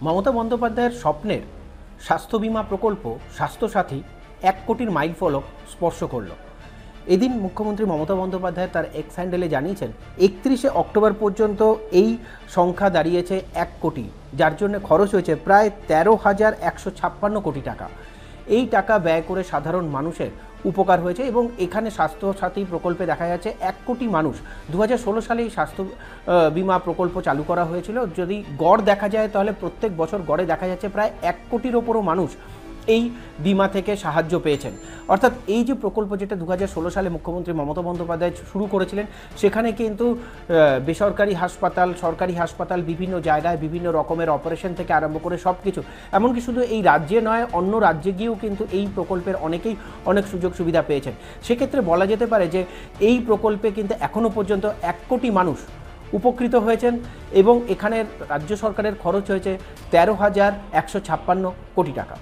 মমতা বন্দ্যোপাধ্যায়ের স্বপ্নের স্বাস্থ্য বিমা প্রকল্প স্বাস্থ্যসাথী 1 কোটির মাইলফলক স্পর্শ করল। এদিন মুখ্যমন্ত্রী মমতা বন্দ্যোপাধ্যায় তার এক্স হ্যান্ডেলে জানিয়েছেন 31শে অক্টোবর পর্যন্ত এই সংখ্যা দাঁড়িয়েছে 1 কোটি, যার জন্য খরচ হয়েছে প্রায় 13,156 কোটি টাকা। এই টাকা ব্যয় করে সাধারণ মানুষের উপকার হয়েছে এবং এখানে স্বাস্থ্যসাথী প্রকল্পে দেখা যাচ্ছে 1 কোটি মানুষ। 2016 সালে এই স্বাস্থ্য বিমা প্রকল্প চালু করা হয়েছিল। যদি গড় দেখা যায় তাহলে প্রত্যেক বছর গড়ে দেখা যাচ্ছে প্রায় 1 কোটির ওপরও মানুষ এই বিমা থেকে সাহায্য পেয়েছেন। অর্থাৎ এই যে প্রকল্প যেটা 2016 সালে মুখ্যমন্ত্রী মমতা বন্দ্যোপাধ্যায় শুরু করেছিলেন, সেখানে কিন্তু বেসরকারি হাসপাতাল, সরকারি হাসপাতাল, বিভিন্ন জায়গায় বিভিন্ন রকমের অপারেশন থেকে আরম্ভ করে সব কিছু, এমনকি শুধু এই রাজ্যে নয় অন্য রাজ্যে গিয়েও কিন্তু এই প্রকল্পের অনেকেই অনেক সুযোগ সুবিধা পেয়েছেন। সেক্ষেত্রে বলা যেতে পারে যে এই প্রকল্পে কিন্তু এখনও পর্যন্ত 1 কোটি মানুষ উপকৃত হয়েছেন এবং এখানে রাজ্য সরকারের খরচ হয়েছে 13,156 কোটি টাকা।